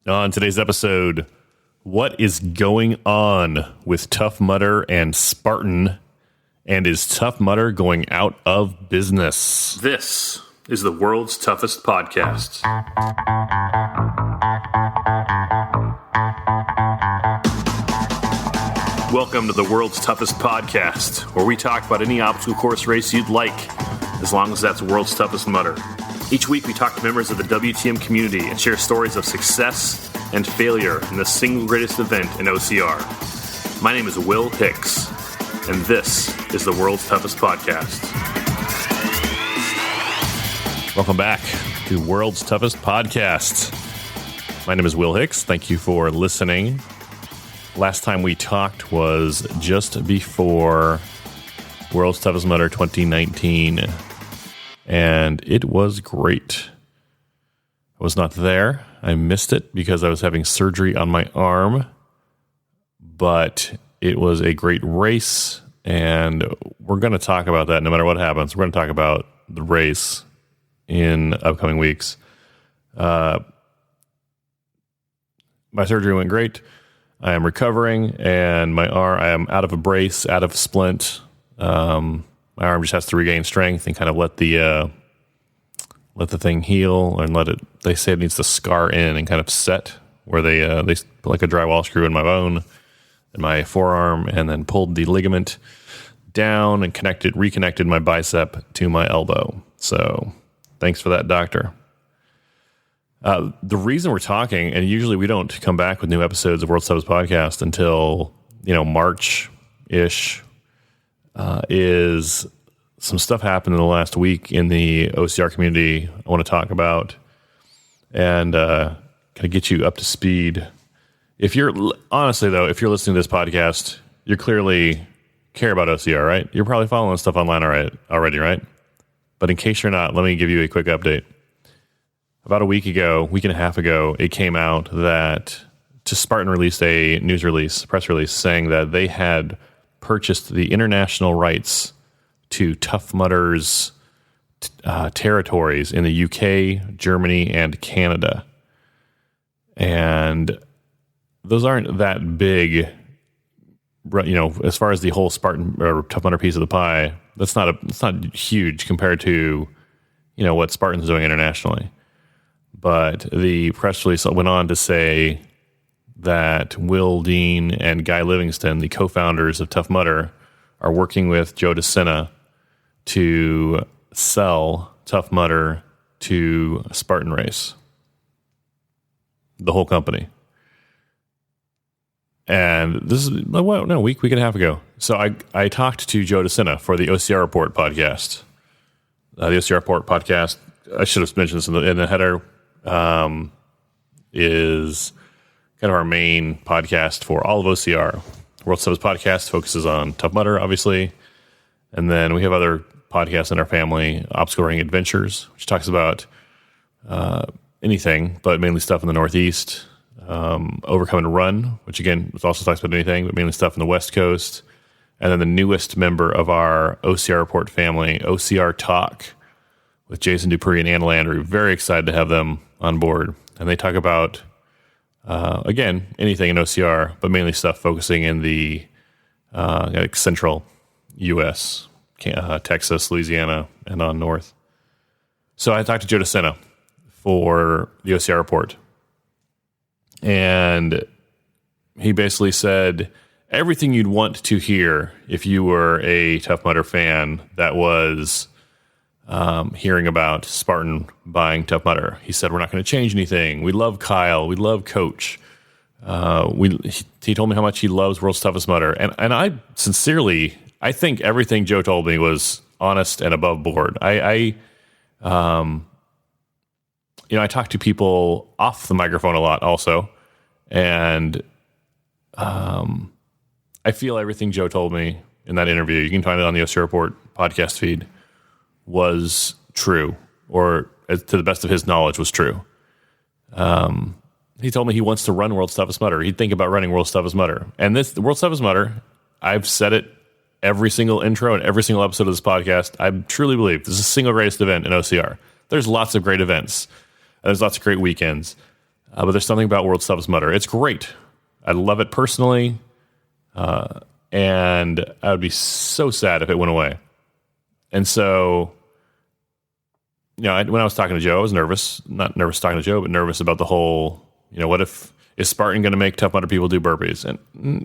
On today's episode, what is going on with Tough Mudder and Spartan? And is Tough Mudder going out of business? This is the world's toughest podcast. Welcome to the world's toughest podcast, where we talk about any obstacle course race you'd like, as long as that's world's toughest mudder. Each week we talk to members of the WTM community and share stories of success and failure in the single greatest event in OCR. My name is Will Hicks, and this is the world's toughest podcast. Welcome back to World's Toughest Podcast. My name is Will Hicks. Thank you for listening. Last time we talked was just before World's Toughest Mudder 2019, and it was great. I was not there. I missed it because I was having surgery on my arm, but it was a great race, and we're going to talk about that no matter what happens. We're going to talk about the race in upcoming weeks. My surgery went great. I am recovering, and I am out of a brace, out of a splint. My arm just has to regain strength and kind of let the thing heal and let it. They say it needs to scar in and kind of set where they put like a drywall screw in my bone in my forearm, and then pulled the ligament down and reconnected my bicep to my elbow. So thanks for that, doctor. The reason we're talking, and usually we don't come back with new episodes of World's Toughest Podcast until, March-ish, is some stuff happened in the last week in the OCR community I want to talk about and kind of get you up to speed. If you're listening to this podcast, you clearly care about OCR, right? You're probably following stuff online already, right? But in case you're not, let me give you a quick update. About a week and a half ago, it came out that Spartan released a press release, saying that they had purchased the international rights to Tough Mudder's territories in the UK, Germany, and Canada. And those aren't that big, as far as the whole Spartan or Tough Mudder piece of the pie. It's not huge compared to, what Spartan's doing internationally. But the press release went on to say that Will Dean and Guy Livingston, the co-founders of Tough Mudder, are working with Joe DeSena to sell Tough Mudder to Spartan Race. The whole company. And this is a week and a half ago. So I talked to Joe DeSena for the OCR Report podcast. The OCR Report podcast, I should have mentioned this in the header, is kind of our main podcast for all of OCR. World's Toughest Podcast focuses on Tough Mudder, obviously. And then we have other podcasts in our family, Obstacle Ring Adventures, which talks about anything, but mainly stuff in the Northeast. Overcome and Run, which again, also talks about anything, but mainly stuff in the West Coast. And then the newest member of our OCR Report family, OCR Talk, with Jason Dupree and Anna Landry. Very excited to have them on board. And they talk about, again, anything in OCR, but mainly stuff focusing in the central U.S., Texas, Louisiana, and on north. So I talked to Joe DeSena for the OCR Report. And he basically said everything you'd want to hear if you were a Tough Mudder fan that was hearing about Spartan buying Tough Mudder. He said, we're not going to change anything. We love Kyle. We love Coach. He told me how much he loves World's Toughest Mudder. And I sincerely, I think everything Joe told me was honest and above board. I talk to people off the microphone a lot also. And I feel everything Joe told me in that interview, you can find it on the OCR Report podcast feed, was true, or to the best of his knowledge was true. He told me he wants to run World's Toughest Mudder. He'd think about running World's Toughest Mudder. And the World's Toughest Mudder, I've said it every single intro and every single episode of this podcast. I truly believe this is the single greatest event in OCR. There's lots of great events. There's lots of great weekends. But there's something about World's Toughest Mudder. It's great. I love it personally. And I would be so sad if it went away. And so, when I was talking to Joe, I was nervous. Not nervous talking to Joe, but nervous about the whole, what is Spartan going to make Tough Mudder people do burpees? And,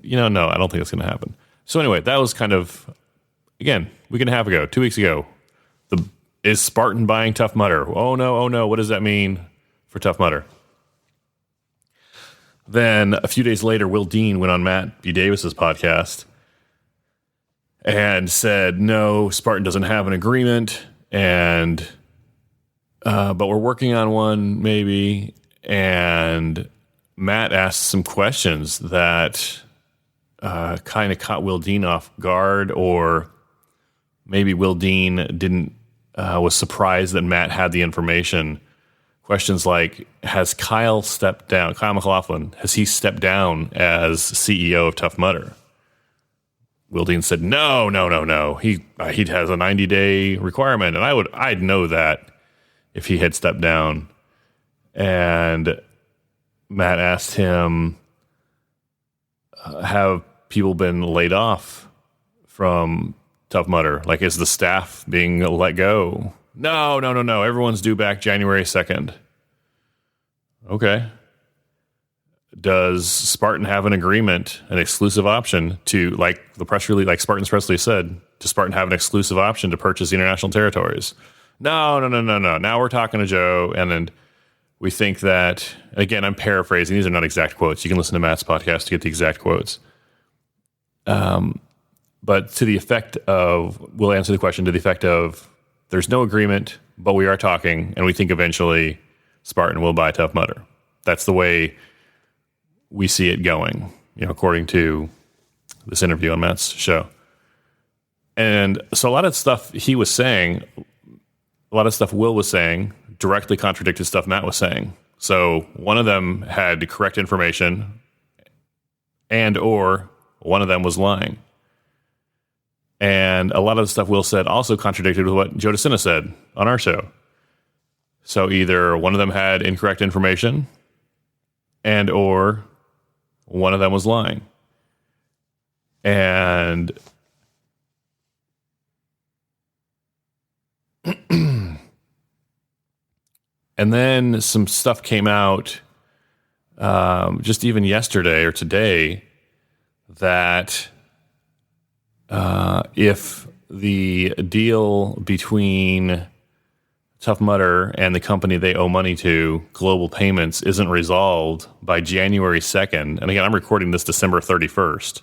no, I don't think it's going to happen. So anyway, that was kind of, again, week and a half ago, 2 weeks ago. Is Spartan buying Tough Mudder? Oh no, what does that mean for Tough Mudder? Then a few days later, Will Dean went on Matt B. Davis's podcast and said, no, Spartan doesn't have an agreement, and but we're working on one maybe. And Matt asked some questions that kind of caught Will Dean off guard, or maybe Will Dean didn't was surprised that Matt had the information. Questions like, has Kyle McLaughlin, has he stepped down as CEO of Tough Mudder? Will Dean said, no. He has a 90-day requirement, and I'd know that if he had stepped down. And Matt asked him, have people been laid off from Tough Mudder? Like, is the staff being let go? No. Everyone's due back January 2nd. Okay. Does Spartan have an agreement, an exclusive option to, like the press release, like Spartan's press release said, does Spartan have an exclusive option to purchase the international territories? No. Now we're talking to Joe, and then we think that, again, I'm paraphrasing. These are not exact quotes. You can listen to Matt's podcast to get the exact quotes. But to the effect of, we'll answer the question to the effect of, there's no agreement, but we are talking, and we think eventually Spartan will buy Tough Mudder. That's the way we see it going, according to this interview on Matt's show. And so a lot of stuff he was saying, a lot of stuff Will was saying directly contradicted stuff Matt was saying. So one of them had correct information, and or one of them was lying. And a lot of the stuff Will said also contradicted with what Joe DeCina said on our show. So either one of them had incorrect information, and or one of them was lying. And and then some stuff came out just even yesterday or today that if the deal between Tough Mudder and the company they owe money to, Global Payments, isn't resolved by January 2nd, and again, I'm recording this December 31st,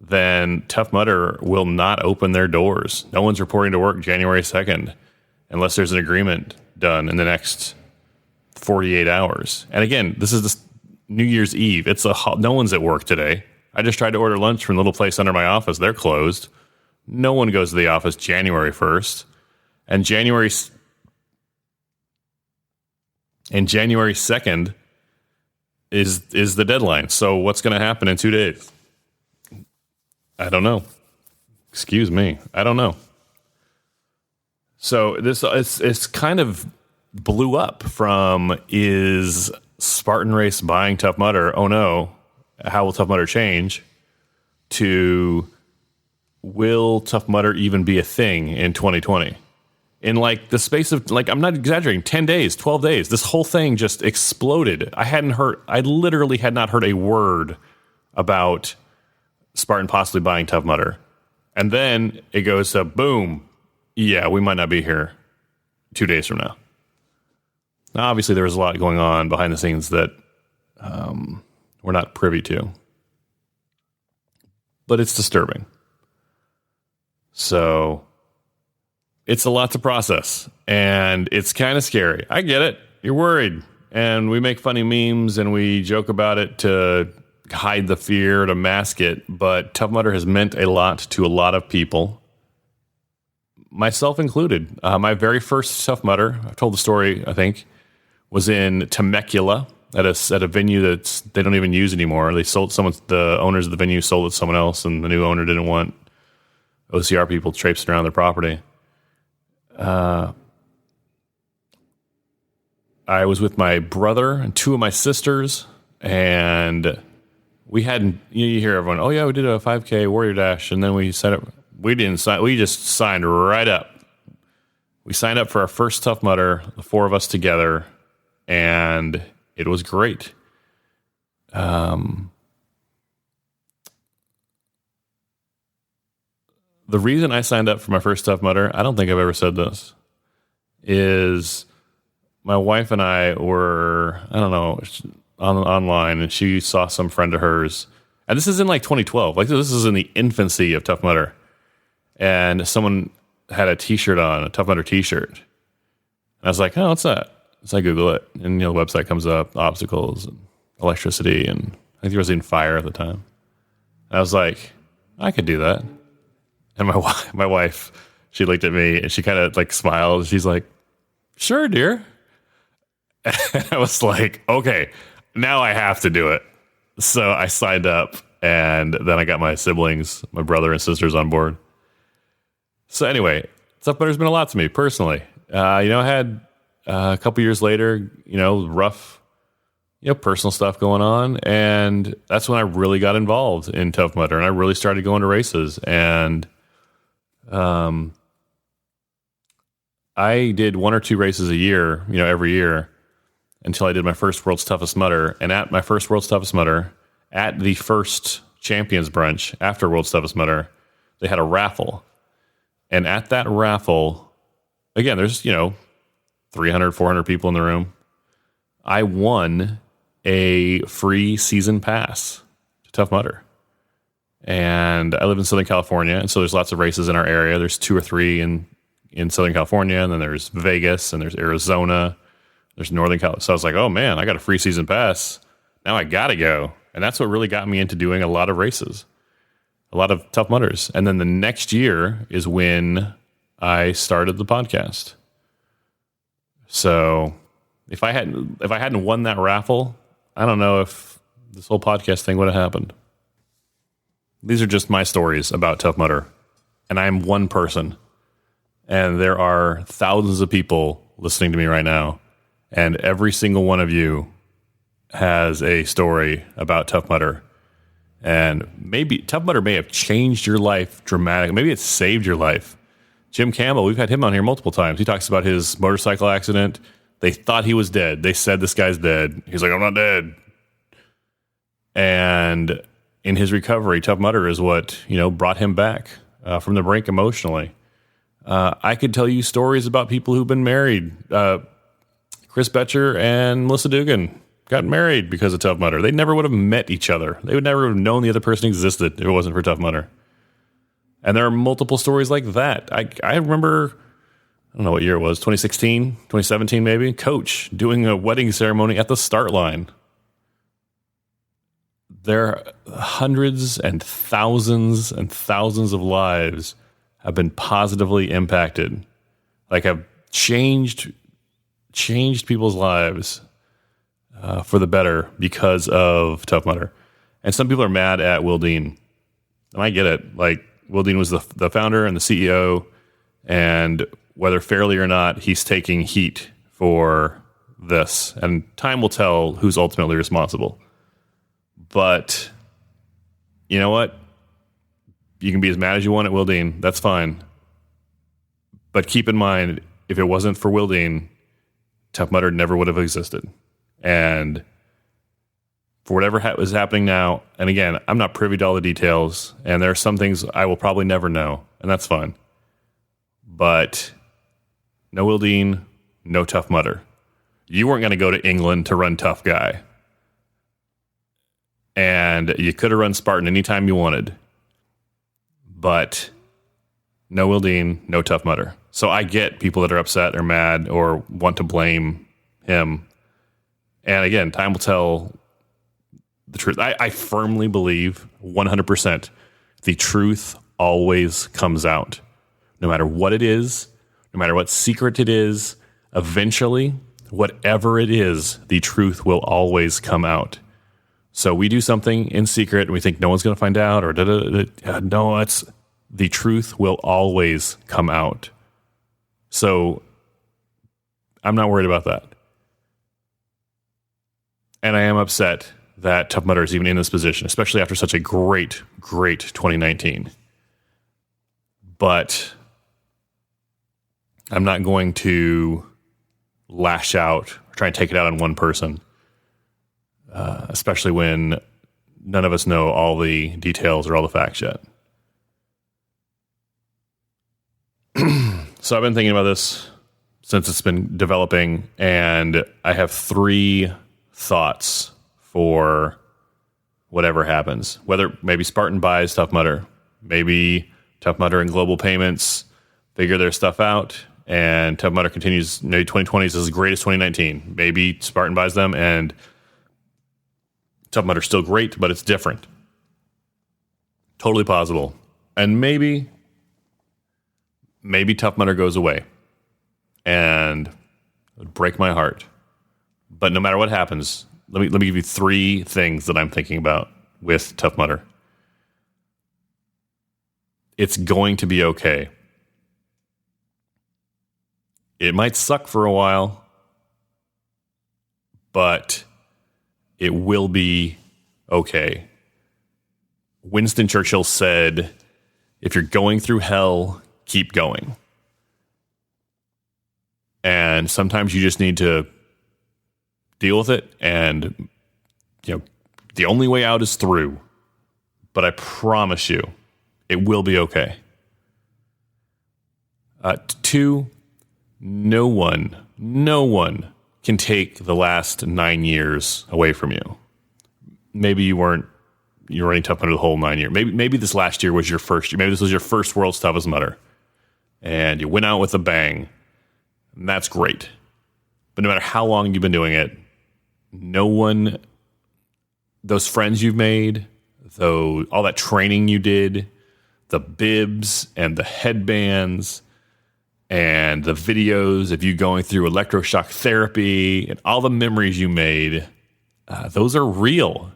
then Tough Mudder will not open their doors. No one's reporting to work January 2nd unless there's an agreement done in the next 48 hours. And again, this is this New Year's Eve. No one's at work today. I just tried to order lunch from a little place under my office. They're closed. No one goes to the office January 1st. And January 2nd is the deadline. So what's going to happen in 2 days? I don't know. Excuse me. I don't know. So it's kind of blew up from, is Spartan Race buying Tough Mudder? Oh no. How will Tough Mudder change? To, will Tough Mudder even be a thing in 2020? In like the space of, like, I'm not exaggerating, 10 days, 12 days, this whole thing just exploded. I literally had not heard a word about Spartan possibly buying Tough Mudder. And then it goes to boom. Yeah, we might not be here 2 days from now. Now, obviously, there was a lot going on behind the scenes that we're not privy to. But it's disturbing. So it's a lot to process. And it's kind of scary. I get it. You're worried. And we make funny memes and we joke about it to hide the fear, to mask it. But Tough Mudder has meant a lot to a lot of people, myself included. My very first Tough Mudder, I've told the story, I think, was in Temecula at a venue that they don't even use anymore. They sold the owners of the venue sold it to someone else, and the new owner didn't want OCR people traipsing around their property. I was with my brother and two of my sisters, and we hadn't, you hear everyone, oh yeah, we did a 5K Warrior Dash, and then we signed up. We didn't sign, we just signed right up. We signed up for our first Tough Mudder, the four of us together, and it was great. The reason I signed up for my first Tough Mudder, I don't think I've ever said this, is my wife and I were, I don't know, online, and she saw some friend of hers. And this is in like 2012. Like, this is in the infancy of Tough Mudder. And someone had a t-shirt on, a Tough Mudder t-shirt. And I was like, oh, what's that? So I Google it, and the website comes up, obstacles and electricity, and I think there was even fire at the time. And I was like, I could do that. And my wife, she looked at me and she kind of like smiled. She's like, sure, dear. And I was like, okay, now I have to do it. So I signed up, and then I got my siblings, my brother and sisters on board. So anyway, Tough Mudder's been a lot to me personally. I had a couple years later, rough, personal stuff going on. And that's when I really got involved in Tough Mudder, and I really started going to races. And I did one or two races a year, every year, until I did my first World's Toughest Mudder. And at my first World's Toughest Mudder, at the first Champions Brunch after World's Toughest Mudder, they had a raffle. And at that raffle, again, there's, 300, 400 people in the room. I won a free season pass to Tough Mudder. And I live in Southern California, and so there's lots of races in our area. There's two or three in Southern California, and then there's Vegas, and there's Arizona, there's Northern California. So I was like, oh man, I got a free season pass. Now I got to go. And that's what really got me into doing a lot of races, a lot of Tough Mudders. And then the next year is when I started the podcast. So if I hadn't won that raffle, I don't know if this whole podcast thing would have happened. These are just my stories about Tough Mudder, and I'm one person, and there are thousands of people listening to me right now, and every single one of you has a story about Tough Mudder. And maybe Tough Mudder may have changed your life dramatically. Maybe it's saved your life. Jim Campbell, we've had him on here multiple times. He talks about his motorcycle accident. They thought he was dead. They said, this guy's dead. He's like, I'm not dead. And in his recovery, Tough Mudder is what, brought him back from the brink emotionally. I could tell you stories about people who've been married. Chris Betcher and Melissa Dugan got married because of Tough Mudder. They never would have met each other. They would never have known the other person existed if it wasn't for Tough Mudder. And there are multiple stories like that. I remember, I don't know what year it was, 2016, 2017 maybe, Coach doing a wedding ceremony at the start line. There are hundreds and thousands of lives have been positively impacted, like have changed people's lives for the better because of Tough Mudder. And some people are mad at Will Dean, and I get it. Like, Will Dean was the founder and the CEO, and whether fairly or not, he's taking heat for this. And time will tell who's ultimately responsible. But you know what? You can be as mad as you want at Will Dean. That's fine. But keep in mind, if it wasn't for Will Dean, Tough Mudder never would have existed. And for whatever is happening now, and again, I'm not privy to all the details, and there are some things I will probably never know, and that's fine. But no Will Dean, no Tough Mudder. You weren't going to go to England to run Tough Guy. And you could have run Spartan anytime you wanted. But no Will Dean, no Tough Mudder. So I get people that are upset or mad or want to blame him. And again, time will tell the truth. I firmly believe 100% the truth always comes out. No matter what it is, no matter what secret it is, eventually, whatever it is, the truth will always come out. So we do something in secret and we think no one's going to find out, or no, the truth will always come out. So I'm not worried about that. And I am upset that Tough Mudder is even in this position, especially after such a great 2019. But I'm not going to lash out or try and take it out on one person, especially when none of us know all the details or all the facts yet. So I've been thinking about this since it's been developing, and I have 3 thoughts for whatever happens. Whether maybe Spartan buys Tough Mudder, maybe Tough Mudder and Global Payments figure their stuff out, and Tough Mudder continues. Maybe 2020 is as great as 2019. Maybe Spartan buys them, and Tough Mudder's still great, but it's different. Totally possible. And maybe Tough Mudder goes away, and it would break my heart. But no matter what happens, let me give you 3 things that I'm thinking about with Tough Mudder. It's going to be okay. It might suck for a while, but it will be okay. Winston Churchill said, if you're going through hell, keep going. And sometimes you just need to deal with it, and the only way out is through. But I promise you, it will be okay. 2, no one can take the last 9 years away from you. Maybe you're running Tough Mudder the whole 9 years. Maybe this last year was your first year. Maybe this was your first World's Toughest Mudder, and you went out with a bang. And that's great. But no matter how long you've been doing it, no one, those friends you've made, all that training you did, the bibs and the headbands and the videos of you going through electroshock therapy and all the memories you made, those are real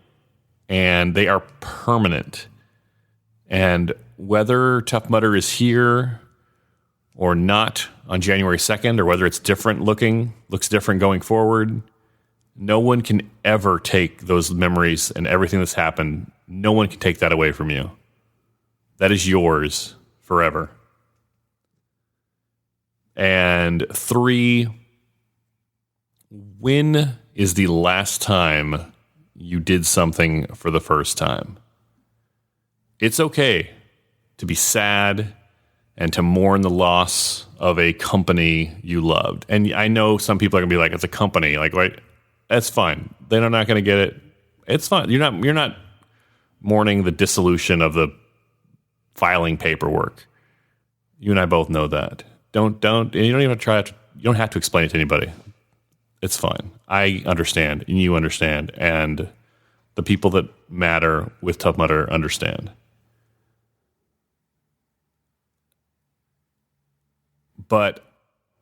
and they are permanent. And whether Tough Mudder is here or not on January 2nd, or whether it's looks different going forward, no one can ever take those memories and everything that's happened. No one can take that away from you. That is yours forever. And 3, when is the last time you did something for the first time? It's okay to be sad and to mourn the loss of a company you loved. And I know some people are going to be like, it's a company. Like, right? That's fine. They're not going to get it. It's fine. You're not mourning the dissolution of the filing paperwork. You and I both know that. Don't, and you don't even you don't have to explain it to anybody. It's fine. I understand, and you understand, and the people that matter with Tough Mudder understand. But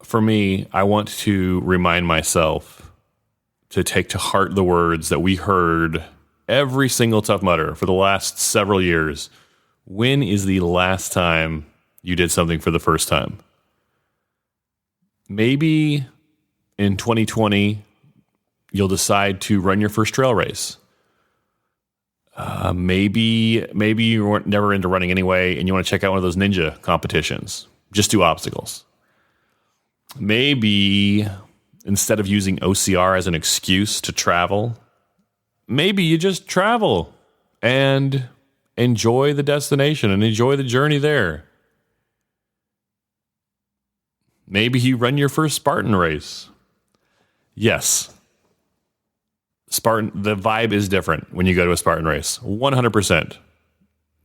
for me, I want to remind myself to take to heart the words that we heard every single Tough Mudder for the last several years. When is the last time you did something for the first time? Maybe in 2020, you'll decide to run your first trail race. Maybe you weren't never into running anyway, and you want to check out one of those ninja competitions. Just do obstacles. Maybe instead of using OCR as an excuse to travel, maybe you just travel and enjoy the destination and enjoy the journey there. Maybe you run your first Spartan race. Yes. Spartan, the vibe is different when you go to a Spartan race. 100%.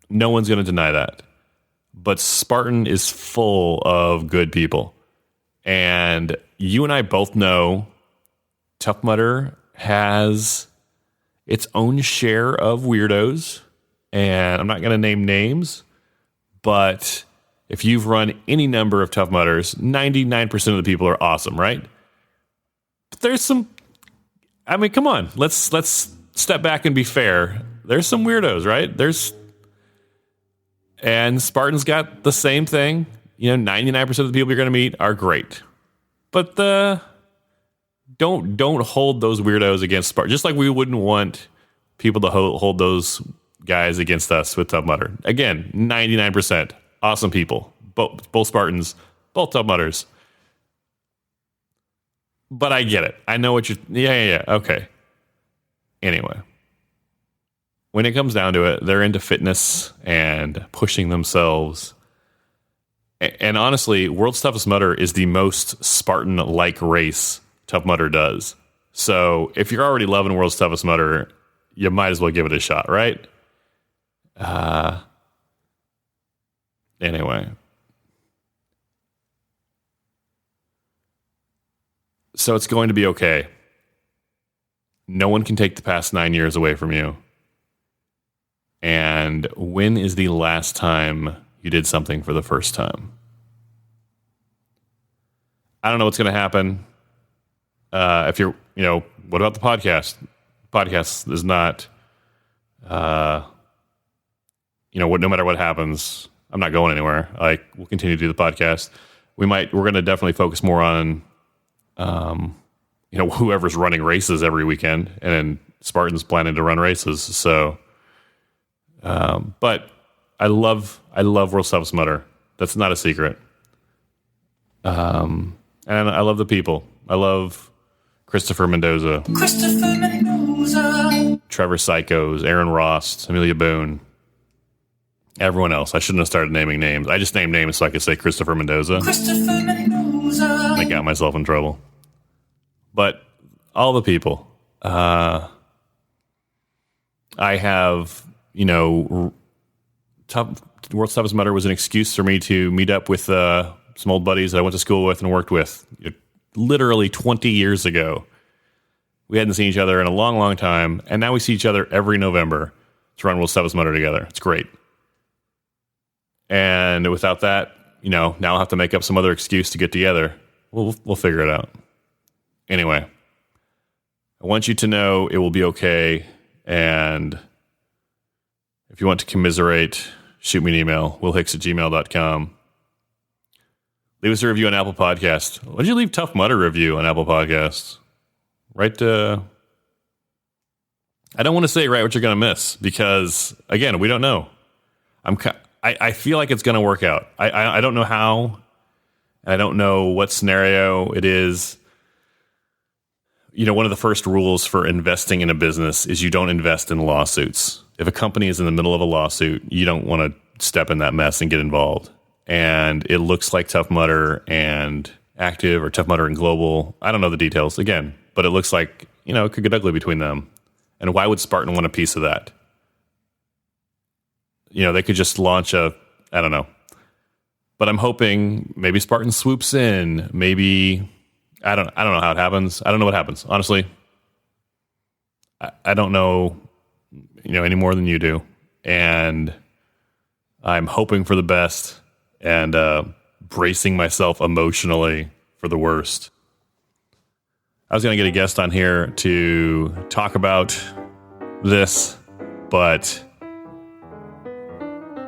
No one's going to deny that. But Spartan is full of good people. And you and I both know Tough Mudder has its own share of weirdos. And I'm not going to name names, but if you've run any number of Tough Mudders, 99% of the people are awesome, right? But there's some, I mean, come on, let's step back and be fair. There's some weirdos, right? And Spartan's got the same thing. 99% of the people you're going to meet are great. But the don't hold those weirdos against Spartan. Just like we wouldn't want people to hold those guys against us with Tough Mudder. Again, 99% awesome people. Both Spartans, both Tough Mudders. But I get it. I know what you're... Yeah. Okay. Anyway. When it comes down to it, they're into fitness and pushing themselves. And honestly, World's Toughest Mudder is the most Spartan-like race Tough Mudder does. So if you're already loving World's Toughest Mudder, you might as well give it a shot, right? Anyway. So it's going to be okay. No one can take the past 9 years away from you. And when is the last time you did something for the first time? I don't know what's going to happen. If you're, what about the podcast? Podcast is not, no matter what happens, I'm not going anywhere. We'll continue to do the podcast. We're going to definitely focus more on, whoever's running races every weekend, and then Spartan's planning to run races. So, but I love World's Toughest Mudder. That's not a secret. And I love the people. I love Christopher Mendoza, Trevor Psychos, Aaron Rost, Amelia Boone, everyone else. I shouldn't have started naming names. I just named names so I could say Christopher Mendoza. I got myself in trouble. But all the people. I have, World's Toughest Mudder was an excuse for me to meet up with some old buddies that I went to school with and worked with literally 20 years ago. We hadn't seen each other in a long, long time, and now we see each other every November to run World's Toughest Mudder together. It's great. And without that, now I'll have to make up some other excuse to get together. We'll figure it out. Anyway, I want you to know it will be okay, and if you want to commiserate, shoot me an email, willhicks@gmail.com. Leave us a review on Apple Podcasts. Why don't you leave Tough Mudder review on Apple Podcasts? I don't want to say what you're going to miss, because, again, we don't know. I feel like it's going to work out. I don't know how. I don't know what scenario it is. One of the first rules for investing in a business is you don't invest in lawsuits. If a company is in the middle of a lawsuit, you don't want to step in that mess and get involved. And it looks like Tough Mudder and Active, or Tough Mudder and Global. I don't know the details, again, but it looks like, it could get ugly between them. And why would Spartan want a piece of that? They could just launch I don't know. But I'm hoping maybe Spartan swoops in. Maybe, I don't know how it happens. I don't know what happens. Honestly, I don't know, any more than you do. And I'm hoping for the best and bracing myself emotionally for the worst. I was going to get a guest on here to talk about this, but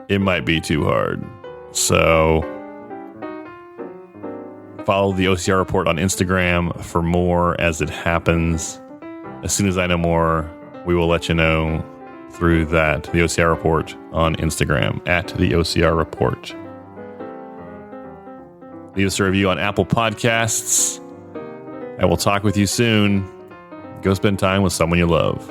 it might be too hard. So follow the OCR report on Instagram for more as it happens. As soon as I know more, we will let you know through that. The OCR report on Instagram at the OCR report. Leave us a review on Apple Podcasts. I will talk with you soon. Go spend time with someone you love.